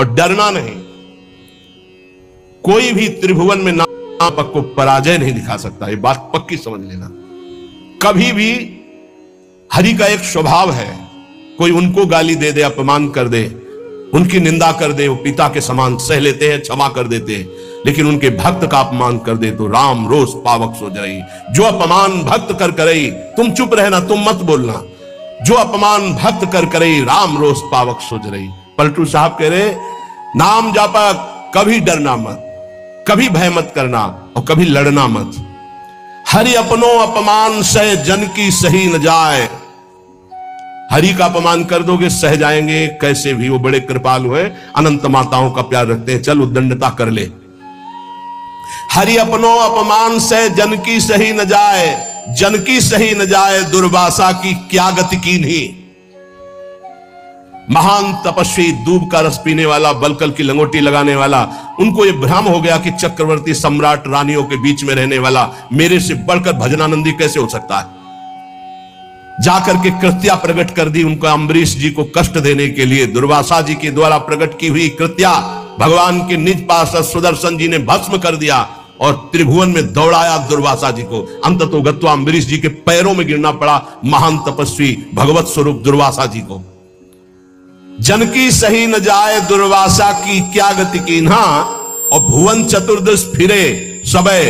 और डरना नहीं। कोई भी त्रिभुवन में नापक को पराजय नहीं दिखा सकता, ये बात पक्की समझ लेना। कभी भी हरि का एक स्वभाव है, कोई उनको गाली दे दे, अपमान कर दे, उनकी निंदा कर दे, वो पिता के समान सह लेते हैं, क्षमा कर देते हैं। लेकिन उनके भक्त का अपमान कर दे तो राम रोष पावक सो जरई। जो अपमान भक्त कर करई, तुम चुप रहना, तुम मत बोलना। जो अपमान भक्त कर करई, राम रोष पावक सो जरई। पलटू साहब कह रहे, नाम जापा कभी डरना मत, कभी भय मत करना और कभी लड़ना मत। हरि अपनो अपमान सह जन की सही न जाए। हरि का अपमान कर दोगे सह जाएंगे कैसे भी, वो बड़े कृपालु हैं, अनंत माताओं का प्यार रखते हैं, चल उद्दंडता कर ले। हरि अपनो अपमान सह जन की सही न जाए, जन की सही न जाए, दुर्वासा की क्या गति कीन्ही। महान तपस्वी, दूब का रस पीने वाला, बलकल की लंगोटी लगाने वाला, उनको यह भ्रम हो गया कि चक्रवर्ती सम्राट रानियों के बीच में रहने वाला मेरे से बढ़कर भजनानंदी कैसे हो सकता है। जाकर के कृत्या प्रकट कर दी उनका, अम्बरीश जी को कष्ट देने के लिए दुर्वासा जी के द्वारा प्रकट की हुई कृत्या भगवान के निज पार्षद सुदर्शन जी ने भस्म कर दिया और त्रिभुवन में दौड़ाया दुर्वासा जी को। अंततो गत्वा अम्बरीश जी के पैरों में गिरना पड़ा महान तपस्वी भगवत स्वरूप दुर्वासा जी को। जन की सही न जाए, दुर्वासा की क्या गति कीन्हा, और भुवन चतुर्दश फिरे सबे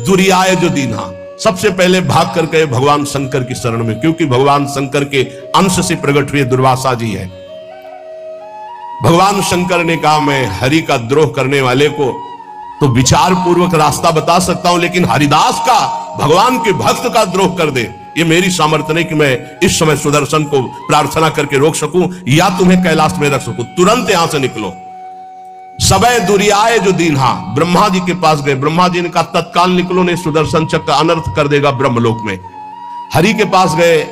दुरियाए जो दीन्हा। सबसे पहले भाग कर गए भगवान शंकर की शरण में, क्योंकि भगवान शंकर के अंश से प्रकट हुए दुर्वासा जी है। भगवान शंकर ने कहा, मैं हरि का द्रोह करने वाले को तो विचार पूर्वक रास्ता बता सकता हूं, लेकिन हरिदास का, भगवान के भक्त का द्रोह कर दे, ये मेरी सामर्थ्य नहीं कि मैं इस समय सुदर्शन को प्रार्थना करके रोक सकूं या तुम्हें कैलाश में रख सकूं। तुरंत यहां से निकलो। सबे दुरियाए जो दीन्हा, ब्रह्मा जी के पास गए। ब्रह्मा जी ने कहा तत्काल निकलो, नहीं सुदर्शन चक्र अनर्थ कर देगा ब्रह्मलोक में। हरि के पास गए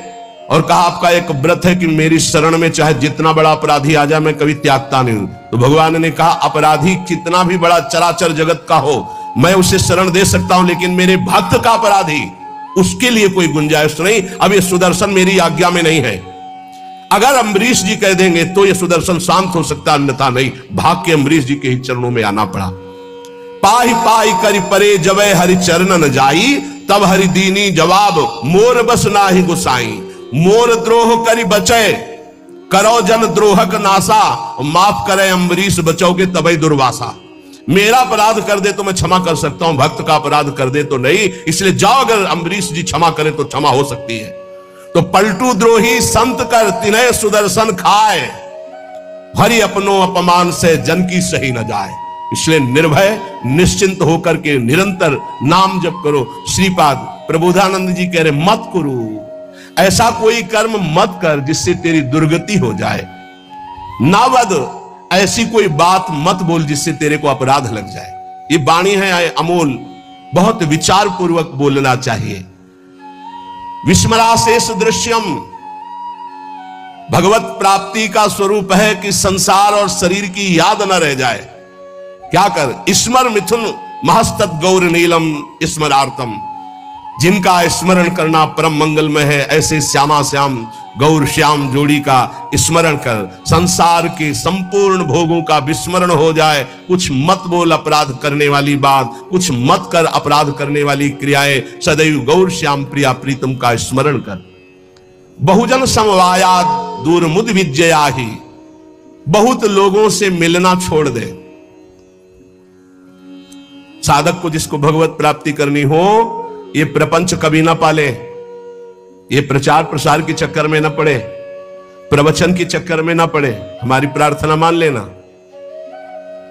और कहा आपका एक व्रत है कि मेरी शरण में चाहे जितना बड़ा अपराधी आ जाए मैं कभी त्यागता नहीं हूं। तो भगवान ने कहा अपराधी कितना भी बड़ा चराचर जगत का हो मैं उसे शरण दे सकता हूं, लेकिन मेरे भक्त का अपराधी, उसके लिए कोई गुंजाइश नहीं। अब ये सुदर्शन मेरी आज्ञा में नहीं है। अगर अम्बरीश जी कह देंगे तो ये सुदर्शन शांत हो सकता, अन्यथा नहीं। भाग के अम्बरीश जी के ही चरणों में आना पड़ा। पाही पाही करि परे जबे हरि चरण न जाई, तब हरि दीनी जवाब मोर बस नाही गुसाई। मोर द्रोह करि बचे, करो जन द्रोहक नासा, माफ करे अम्बरीश बचोगे तबई दुर्वासा। मेरा अपराध कर दे तो मैं क्षमा कर सकता हूं, भक्त का अपराध कर दे तो नहीं। इसलिए जाओ, अगर अम्बरीश जी क्षमा करें तो क्षमा हो सकती है। तो पलटू द्रोही संत कर तिन्हे सुदर्शन खाए, हरि अपनो अपमान से जन की सही न जाए। इसलिए निर्भय निश्चिंत होकर के निरंतर नाम जप करो। श्रीपाद प्रबोधानंद जी कह रहे मत करो, ऐसा कोई कर्म मत कर जिससे तेरी दुर्गति हो जाए। नावद, ऐसी कोई बात मत बोल जिससे तेरे को अपराध लग जाए। ये वाणी है अमोल, बहुत विचार पूर्वक बोलना चाहिए। विस्मराशेष दृश्यम, भगवत प्राप्ति का स्वरूप है कि संसार और शरीर की याद न रह जाए। क्या कर, स्मर मिथुन महस्तत् गौर नीलम स्मरार्थम। जिनका स्मरण करना परम मंगलमय है, ऐसे श्यामा श्याम गौर श्याम जोड़ी का स्मरण कर। संसार के संपूर्ण भोगों का विस्मरण हो जाए। कुछ मत बोल अपराध करने वाली बात, कुछ मत कर अपराध करने वाली क्रियाएं। सदैव गौर श्याम प्रिया प्रीतम का स्मरण कर। बहुजन समवाया दूर मुद विजया ही, बहुत लोगों से मिलना छोड़ दे। साधक को जिसको भगवत प्राप्ति करनी हो, ये प्रपंच कभी ना पाले, ये प्रचार प्रसार के चक्कर में ना पड़े, प्रवचन के चक्कर में ना पड़े। हमारी प्रार्थना मान लेना,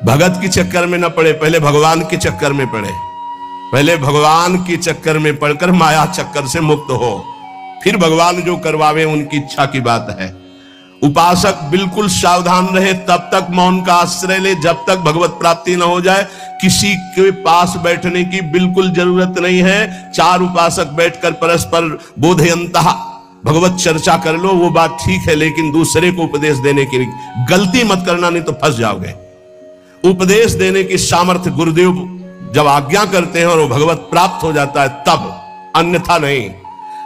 भगत के चक्कर में ना पड़े, पहले भगवान के चक्कर में पड़े। पहले भगवान के चक्कर में पड़कर माया चक्कर से मुक्त हो, फिर भगवान जो करवावे उनकी इच्छा की बात है। उपासक बिल्कुल सावधान रहे, तब तक मौन का आश्रय ले जब तक भगवत प्राप्ति न हो जाए। किसी के पास बैठने की बिल्कुल जरूरत नहीं है। चार उपासक बैठकर परस्पर बोधयंतः भगवत चर्चा कर लो, वो बात ठीक है, लेकिन दूसरे को उपदेश देने की गलती मत करना, नहीं तो फंस जाओगे। उपदेश देने की सामर्थ्य गुरुदेव जब आज्ञा करते हैं और वो भगवत प्राप्त हो जाता है तब, अन्यथा नहीं।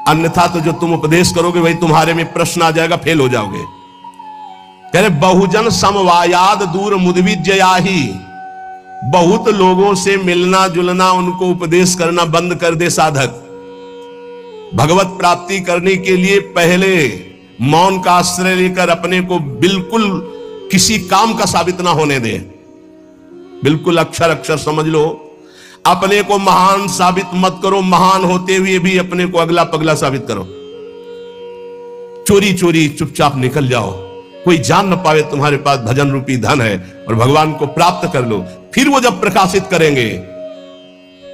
अन्यथा तो जो तुम उपदेश करोगे वही तुम्हारे में प्रश्न आ जाएगा, फेल हो जाओगे। कह रहे बहुजन समवायाद दूर मुदविज्जयाहि, बहुत लोगों से मिलना जुलना, उनको उपदेश करना बंद कर दे साधक। भगवत प्राप्ति करने के लिए पहले मौन का आश्रय लेकर अपने को बिल्कुल किसी काम का साबित ना होने दे। बिल्कुल अक्षर अक्षर समझ लो, अपने को महान साबित मत करो, महान होते हुए भी अपने को अगला पगला साबित करो। चोरी चोरी चुपचाप निकल जाओ, कोई जान न पावे तुम्हारे पास भजन रूपी धन है, और भगवान को प्राप्त कर लो। फिर वो जब प्रकाशित करेंगे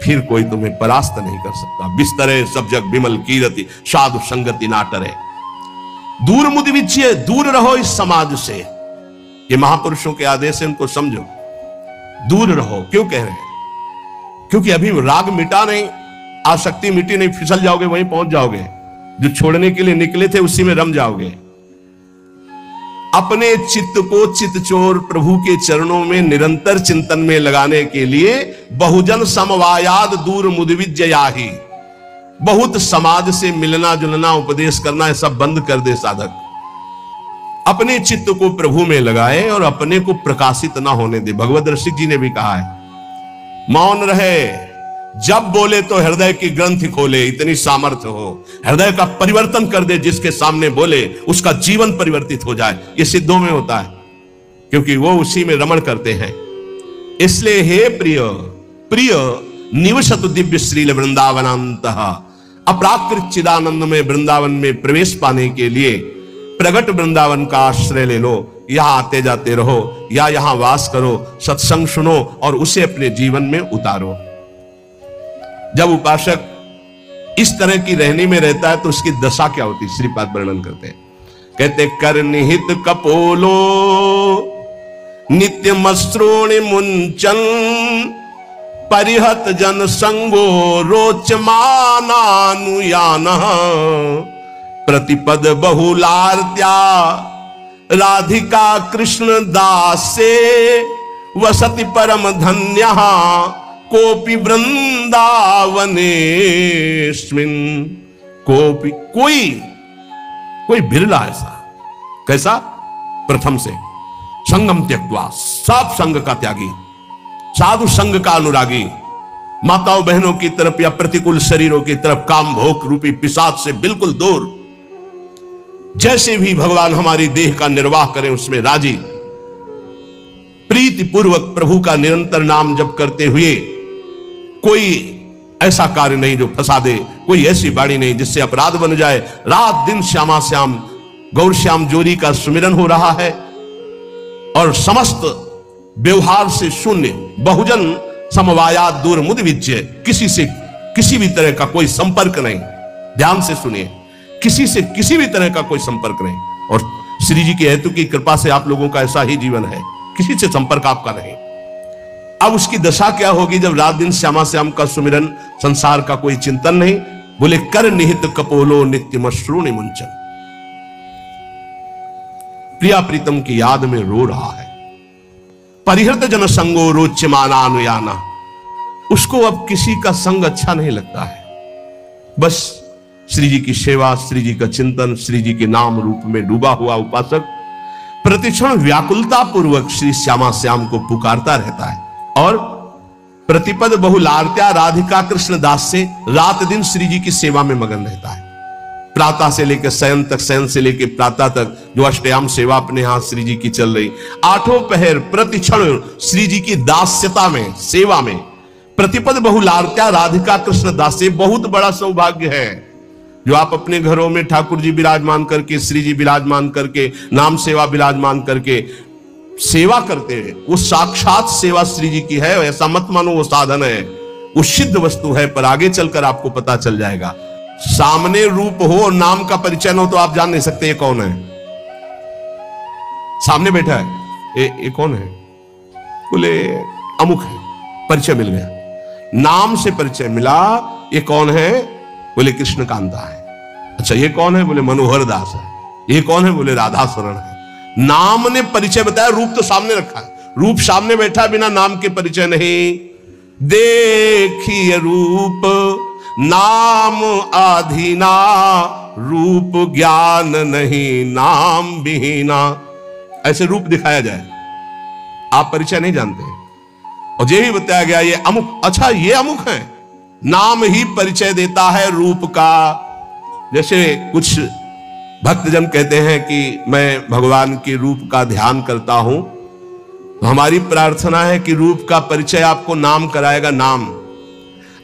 फिर कोई तुम्हें परास्त नहीं कर सकता। बिस्तरे सब जग विमल कीरति, साधु संगति ना टरे। दूर मुदविज्य, दूर रहो इस समाज से। ये महापुरुषों के आदेश है, उनको समझो, दूर रहो। क्यों कह रहे हैं? क्योंकि अभी राग मिटा नहीं, आसक्ति मिटी नहीं, फिसल जाओगे, वहीं पहुंच जाओगे। जो छोड़ने के लिए निकले थे उसी में रम जाओगे। अपने चित्त को चित्तचोर प्रभु के चरणों में निरंतर चिंतन में लगाने के लिए बहुजन समवायाद दूर मुदविज्जयाहि, बहुत समाज से मिलना जुलना उपदेश करना है सब बंद कर दे साधक। अपने चित्त को प्रभु में लगाए और अपने को प्रकाशित ना होने दे। भगवत रसिक जी ने भी कहा है, मौन रहे, जब बोले तो हृदय की ग्रंथि खोले, इतनी सामर्थ्य हो, हृदय का परिवर्तन कर दे। जिसके सामने बोले उसका जीवन परिवर्तित हो जाए। ये सिद्धों में होता है, क्योंकि वो उसी में रमण करते हैं। इसलिए हे प्रिय प्रिय निवसतु दिव्य श्रील वृंदावनांतः, अपराकृत चिदानंद में वृंदावन में प्रवेश पाने के लिए प्रगट वृंदावन का आश्रय ले लो। यहां आते जाते रहो या यहां वास करो, सत्संग सुनो और उसे अपने जीवन में उतारो। जब उपासक इस तरह की रहनी में रहता है तो उसकी दशा क्या होती है, श्रीपाद वर्णन करते हैं। कहते कर निहित कपोलो नित्य मस्त्रोणि मुंचन, परिहत जन संगो रोचमानानुयान, प्रतिपद बहुलार्त्या राधिका कृष्ण दास से, वसति परम धन्य कोपि वृंदावनेस्मिन्। कोपि कोई बिरला ऐसा। कैसा? प्रथम से संगम त्यक्त्वा, सब संग का त्यागी, साधु संग का अनुरागी, माताओं बहनों की तरफ या प्रतिकूल शरीरों की तरफ काम भोग रूपी पिशाच से बिल्कुल दूर। जैसे भी भगवान हमारी देह का निर्वाह करें उसमें राजी, प्रीति पूर्वक प्रभु का निरंतर नाम जप करते हुए, कोई ऐसा कार्य नहीं जो फंसा दे, कोई ऐसी बाणी नहीं जिससे अपराध बन जाए। रात दिन श्यामा श्याम गौर श्याम जोरी का सुमिरन हो रहा है और समस्त व्यवहार से शून्य, बहुजन समवायात दूर मुदविज्य, किसी से किसी भी तरह का कोई संपर्क नहीं। ध्यान से सुनिए, किसी से किसी भी तरह का कोई संपर्क नहीं। और श्री जी की हेतु की कृपा से आप लोगों का ऐसा ही जीवन है, किसी से संपर्क आपका नहीं। अब उसकी दशा क्या होगी जब रात दिन श्यामा श्याम का सुमिरन, संसार का कोई चिंतन नहीं। बोले कर निहित कपोलो नित्य मश्रूणि मुंचन, प्रिया प्रीतम की याद में रो रहा है। परिहृत जन संगो रोच्यमानानुयाना, उसको अब किसी का संग अच्छा नहीं लगता है। बस श्री जी की सेवा, श्री जी का चिंतन, श्री जी के नाम रूप में डूबा हुआ उपासक प्रतिक्षण व्याकुलता पूर्वक श्री श्यामा श्याम को पुकारता रहता है और प्रतिपद बहुलार्त्या राधिका कृष्ण दास से रात दिन श्री जी की सेवा में मगन रहता है। प्रातः से लेकर शयन तक, शयन से लेकर प्रातः तक जो अष्टयाम सेवा अपने यहां श्री जी की चल रही, आठों पहर प्रतिक्षण श्री जी की दास्यता में, सेवा में। प्रतिपद बहुलार्त्या राधिका कृष्ण दास से बहुत बड़ा सौभाग्य है जो आप अपने घरों में ठाकुर जी विराजमान करके, श्री जी विराजमान करके, नाम सेवा विराजमान करके सेवा करते हैं। वो साक्षात सेवा श्री जी की है। ऐसा मत मानो वो साधन है, वो सिद्ध वस्तु है, पर आगे चलकर आपको पता चल जाएगा। सामने रूप हो और नाम का परिचय न हो तो आप जान नहीं सकते ये कौन है। सामने बैठा है, ये कौन है? बोले अमुक है, परिचय मिल गया। नाम से परिचय मिला, ये कौन है? बोले कृष्ण कांता है। अच्छा ये कौन है? बोले मनोहर दास है। ये कौन है? बोले राधा शरण है। नाम ने परिचय बताया, रूप तो सामने रखा है। रूप सामने बैठा, बिना नाम के परिचय नहीं। देखिए रूप नाम आधीना, रूप ज्ञान नहीं नाम विहीना। ऐसे रूप दिखाया जाए, आप परिचय नहीं जानते, और ये भी बताया गया ये अमुक, अच्छा ये अमुक है, नाम ही परिचय देता है रूप का। जैसे कुछ भक्तजन कहते हैं कि मैं भगवान के रूप का ध्यान करता हूं, तो हमारी प्रार्थना है कि रूप का परिचय आपको नाम कराएगा। नाम,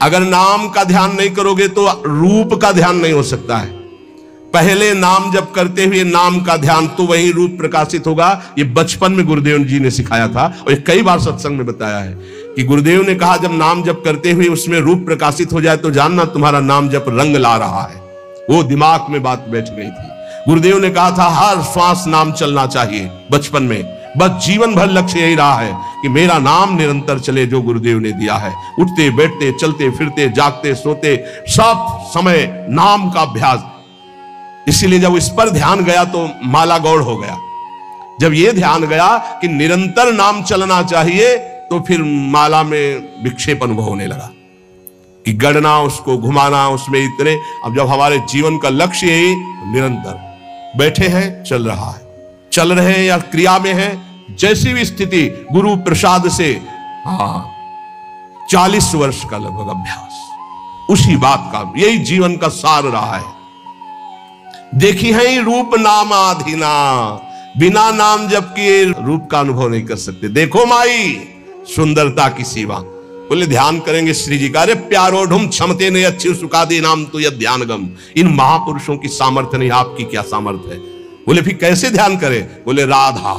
अगर नाम का ध्यान नहीं करोगे तो रूप का ध्यान नहीं हो सकता है। पहले नाम जप करते हुए नाम का ध्यान, तो वही रूप प्रकाशित होगा। ये बचपन में गुरुदेव जी ने सिखाया था, और ये कई बार सत्संग में बताया है कि गुरुदेव ने कहा जब नाम जप करते हुए उसमें रूप प्रकाशित हो जाए तो जानना तुम्हारा नाम जप रंग ला रहा है। वो दिमाग में बात बैठ गई थी। गुरुदेव ने कहा था हर श्वास नाम चलना चाहिए बचपन में, बस जीवन भर लक्ष्य यही रहा है कि मेरा नाम निरंतर चले, जो गुरुदेव ने दिया है। उठते बैठते, चलते फिरते, जागते सोते, सब समय नाम का अभ्यास। इसीलिए जब इस पर ध्यान गया तो माला गौड़ हो गया। जब यह ध्यान गया कि निरंतर नाम चलना चाहिए, तो फिर माला में विक्षेप अनुभव होने लगा कि गढ़ना, उसको घुमाना, उसमें इतने। अब जब हमारे जीवन का लक्ष्य यही निरंतर बैठे हैं, चल रहा है, चल रहे हैं या क्रिया में है, जैसी भी स्थिति, गुरु प्रसाद से 40 वर्ष का लगभग अभ्यास, उसी बात का, यही जीवन का सार रहा है। देखी है रूप नाम आधीना, बिना नाम जप किए रूप का अनुभव नहीं कर सकते। देखो माई सुंदरता की सेवा, बोले ध्यान करेंगे श्री जी का। अरे प्यारो ढुम क्षमते ने अच्छी सुखादी नाम तो यह ध्यानगम। इन महापुरुषों की सामर्थ्य नहीं, आपकी क्या सामर्थ्य है। बोले फिर कैसे ध्यान करें? बोले राधा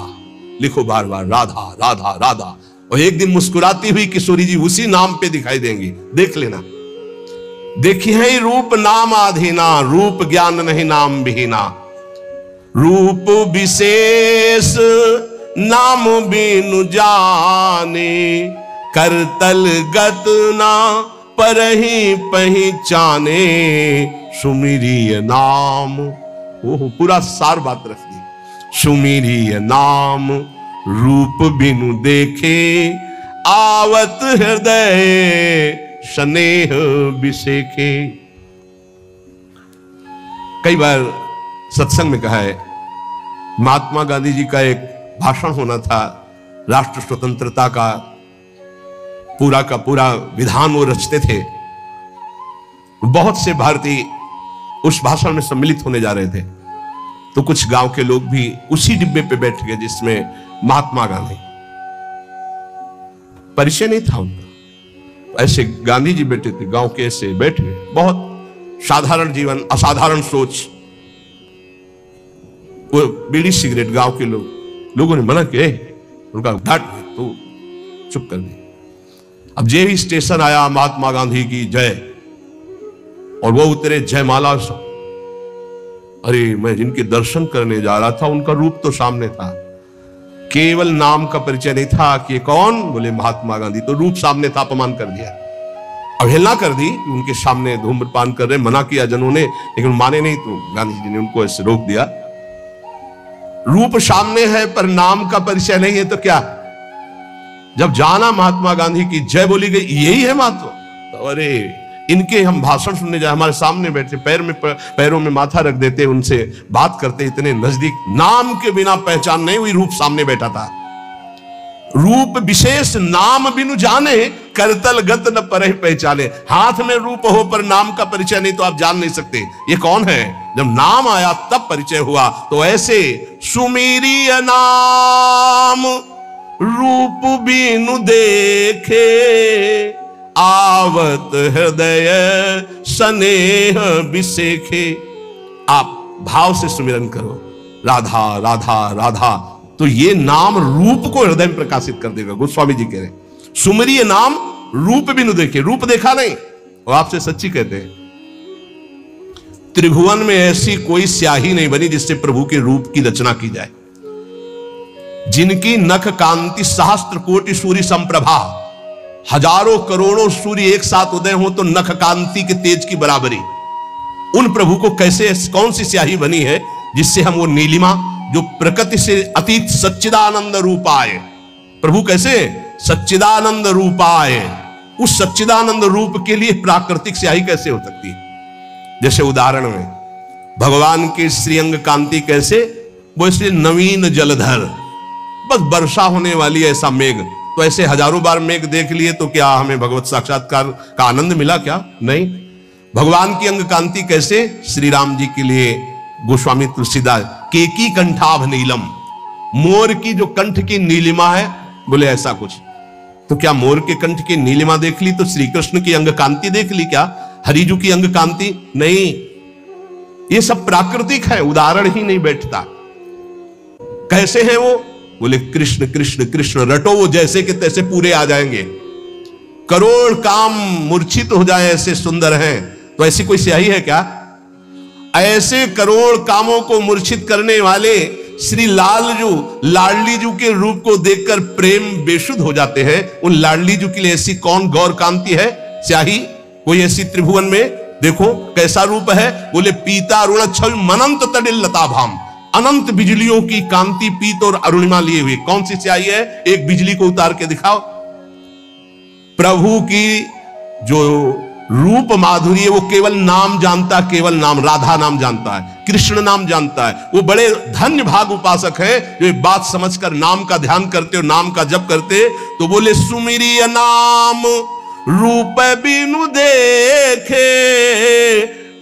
लिखो बार बार, राधा राधा राधा, और एक दिन मुस्कुराती हुई किशोरी जी उसी नाम पे दिखाई देंगी, देख लेना। देखी है रूप नाम आधीना, रूप ज्ञान नहीं नाम विहीना। रूप विशेष नाम बिनु जाने, करतल गत ना परहि पहचाने। सुमिरिय नाम, ओह पूरा सार बात रख दी। सुमिरिय नाम रूप बिनु देखे, आवत हृदय स्नेह बिसेखे। कई बार सत्संग में कहा है, महात्मा गांधी जी का एक भाषण होना था, राष्ट्र स्वतंत्रता का पूरा विधान वो रचते थे। बहुत से भारतीय उस भाषण में सम्मिलित होने जा रहे थे, तो कुछ गांव के लोग भी उसी डिब्बे पे बैठ गए जिसमें महात्मा गांधी। परिचय नहीं था उनका, ऐसे गांधी जी बैठे थे, गांव के ऐसे बैठे, बहुत साधारण जीवन, असाधारण सोच। वो बीड़ी सिगरेट गांव के लोगों ने मना किया, उनका घाट तो चुप कर दी। अब जे भी स्टेशन आया, महात्मा गांधी की जय, और वो उतरे जयमाला। अरे मैं जिनके दर्शन करने जा रहा था उनका रूप तो सामने था, केवल नाम का परिचय नहीं था कि कौन, बोले महात्मा गांधी। तो रूप सामने था, अपमान कर दिया, अवहेलना कर दी। उनके सामने धूम्रपान कर रहे, मना किया जनों ने, लेकिन माने नहीं, तो गांधी जी ने उनको ऐसे रोक दिया। रूप सामने है पर नाम का परिचय नहीं है तो क्या? जब जाना महात्मा गांधी की जय बोली गई, यही है महत्व। तो अरे इनके हम भाषण सुनने जाए, हमारे सामने बैठे, पैरों में माथा रख देते, उनसे बात करते, इतने नजदीक, नाम के बिना पहचान नहीं हुई, रूप सामने बैठा था। रूप विशेष नाम बिनु जाने, करतल गत न परहि पहचाने। हाथ में रूप हो पर नाम का परिचय नहीं तो आप जान नहीं सकते ये कौन है। जब नाम आया तब परिचय हुआ। तो ऐसे सुमिरिय नाम रूप बिनु देखे, आवत हृदय स्नेह बिसेखे। आप भाव से सुमिरन करो, राधा राधा राधा, तो ये नाम रूप को हृदय में प्रकाशित कर देगा। गोस्वामी जी कह रहे हैं सुमिरिय नाम रूप बिनु देखे, रूप देखा नहीं। और आपसे सच्ची कहते हैं, त्रिभुवन में ऐसी कोई स्याही नहीं बनी जिससे प्रभु के रूप की रचना की जाए। जिनकी नख कांति सहस्त्र कोटि सूर्य संप्रभा, हजारों करोड़ों सूर्य एक साथ उदय हो तो नख कांति के तेज की बराबरी। उन प्रभु को कैसे, कौन सी स्याही बनी है जिससे हम वो नीलिमा जो प्रकृति से अतीत सच्चिदानंद रूपाय, प्रभु कैसे सच्चिदानंद रूपाय, उस सच्चिदानंद रूप के लिए प्राकृतिक स्याही कैसे हो सकती है? जैसे उदाहरण में भगवान के श्रीअंग कांति कैसे, वो इसलिए नवीन जलधर, बस वर्षा होने वाली है ऐसा मेघ। तो ऐसे हजारों बार मेघ देख लिए तो क्या हमें भगवत साक्षात्कार का आनंद मिला क्या? नहीं। भगवान की अंग कांति कैसे? श्री राम जी के लिए गोस्वामी तुलसीदास केकी कंठाभ नीलम, मोर की जो कंठ की नीलिमा है, बोले ऐसा कुछ। तो क्या मोर के कंठ की नीलिमा देख ली तो श्री कृष्ण की अंग कांति देख ली क्या? हरिजू की अंग कांति? नहीं, ये सब प्राकृतिक है, उदाहरण ही नहीं बैठता। कैसे हैं वो? बोले कृष्ण कृष्ण कृष्ण रटो, वो जैसे के तैसे पूरे आ जाएंगे। करोड़ काम मूर्छित हो जाए ऐसे सुंदर हैं। तो ऐसी कोई स्याही है क्या? ऐसे करोड़ कामों को मूर्छित करने वाले श्री लालजू लाडलीजू के रूप को देखकर प्रेम बेशुद्ध हो जाते हैं। उन लाडलीजू के लिए ऐसी कौन गौर कांति है स्याही कोई ऐसी त्रिभुवन में? देखो कैसा रूप है। बोले पीता अरुण छवि मनंत तडिल लताभाम, अनंत बिजलियों की कांति पीत और अरुणिमा लिए हुए। कौन सी स्याही है? एक बिजली को उतार के दिखाओ। प्रभु की जो रूप माधुरी है वो केवल नाम जानता, केवल नाम, राधा नाम जानता है, कृष्ण नाम जानता है। वो बड़े धन्य भाग उपासक है जो एक बात समझकर नाम का ध्यान करते और नाम का जप करते। तो बोले सुमिरिय नाम रूप बिनु देखे,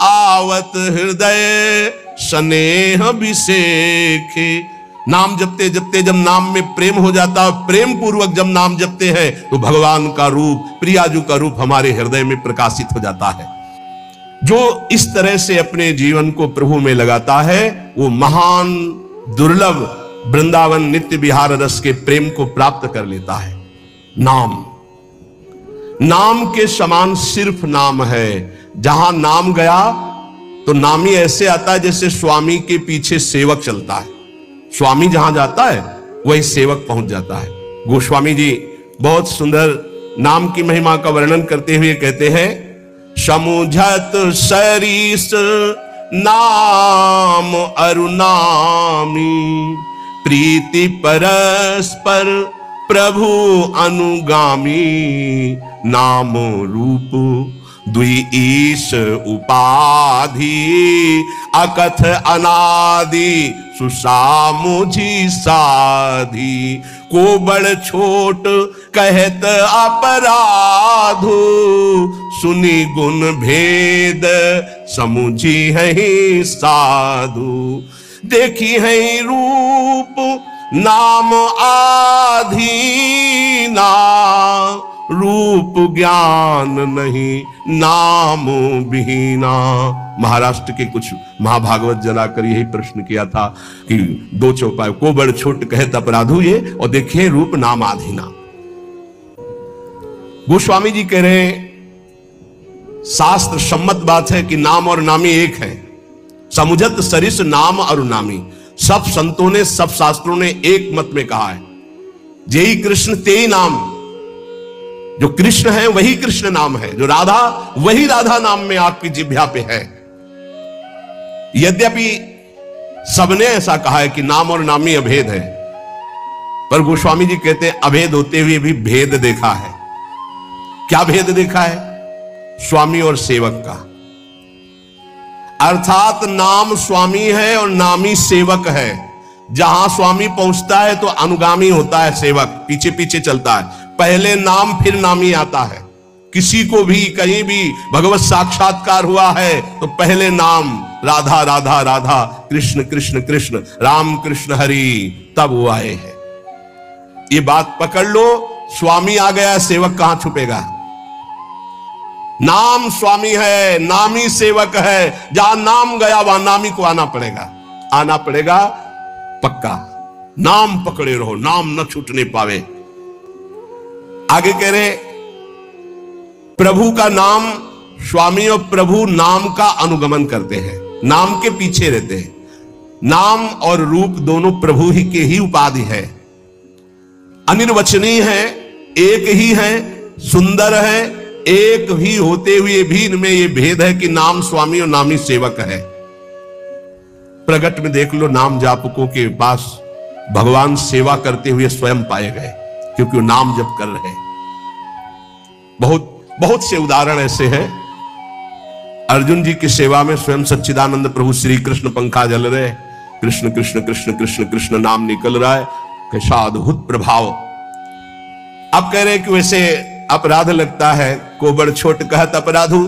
आवत हृदय स्नेह विसेखे। नाम जपते जपते जब नाम में प्रेम हो जाता है, प्रेम पूर्वक जब नाम जपते हैं तो भगवान का रूप, प्रियाजू का रूप हमारे हृदय में प्रकाशित हो जाता है। जो इस तरह से अपने जीवन को प्रभु में लगाता है वो महान दुर्लभ वृंदावन नित्य विहार रस के प्रेम को प्राप्त कर लेता है। नाम के समान सिर्फ नाम है। जहां नाम गया तो नाम ही ऐसे आता है जैसे स्वामी के पीछे सेवक चलता है। स्वामी जहां जाता है वही सेवक पहुंच जाता है। गोस्वामी जी बहुत सुंदर नाम की महिमा का वर्णन करते हुए कहते हैं, समुझत सरीस नाम अरुनामी, प्रीति परस्पर प्रभु अनुगामी, नाम रूप द्वि ईश उपाधि, अकथ अनादि सुसामुझी साधी, को बड़ छोट कहत अपराधु, सुनी गुण भेद समुझी है साधु, देखी है रूप नाम आधीना, रूप ज्ञान नहीं नाम बिहीना। महाराष्ट्र के कुछ महाभागवत जलाकर यही प्रश्न किया था कि दो चौपाई को बड़ छोट कहत अपराधु ये, और देखिए रूप नाम आधीना। गोस्वामी जी कह रहे हैं शास्त्र सम्मत बात है कि नाम और नामी एक है। समुझत सरिस नाम और नामी, सब संतों ने सब शास्त्रों ने एक मत में कहा है, जेई कृष्ण तेई नाम। जो कृष्ण है वही कृष्ण नाम है, जो राधा वही राधा नाम में आपकी जिह्वा पे है। यद्यपि सबने ऐसा कहा है कि नाम और नामी अभेद है, पर गोस्वामी जी कहते हैं अभेद होते हुए भी भेद देखा है। क्या भेद देखा है? स्वामी और सेवक का। अर्थात नाम स्वामी है और नामी सेवक है। जहां स्वामी पहुंचता है तो अनुगामी होता है सेवक, पीछे पीछे चलता है। पहले नाम फिर नामी आता है। किसी को भी कहीं भी भगवत साक्षात्कार हुआ है तो पहले नाम राधा राधा राधा, कृष्ण कृष्ण कृष्ण, राम कृष्ण हरि, तब वो आए हैं। ये बात पकड़ लो। स्वामी आ गया, सेवक कहां छुपेगा? नाम स्वामी है, नामी सेवक है। जहां नाम गया वहां नामी को आना पड़ेगा, आना पड़ेगा पक्का। नाम पकड़े रहो, नाम न छूटने पावे। आगे कह रहे प्रभु का नाम, स्वामी और प्रभु नाम का अनुगमन करते हैं, नाम के पीछे रहते हैं। नाम और रूप दोनों प्रभु ही के ही उपाधि है, अनिर्वचनीय है, एक ही है, सुंदर है। एक ही होते हुए भी इनमें यह भेद है कि नाम स्वामी और नामी सेवक है। प्रगट में देख लो, नाम जापकों के पास भगवान सेवा करते हुए स्वयं पाए गए, क्योंकि वो नाम जप कर रहे हैं। बहुत बहुत से उदाहरण ऐसे हैं। अर्जुन जी की सेवा में स्वयं सच्चिदानंद प्रभु श्री कृष्ण पंखा जल रहे, कृष्ण कृष्ण कृष्ण कृष्ण कृष्ण नाम निकल रहा है। कैसा अद्भुत प्रभाव। आप कह रहे हैं कि वैसे अपराध लगता है, कोबड़ छोट कहत अपराधु,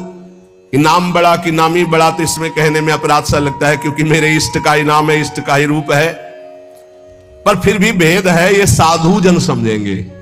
कि नाम बड़ा कि नामी बड़ा, तो इसमें कहने में अपराध सा लगता है क्योंकि मेरे इष्ट का ही नाम है, इष्ट का ही रूप है। पर फिर भी भेद है, ये साधु जन समझेंगे।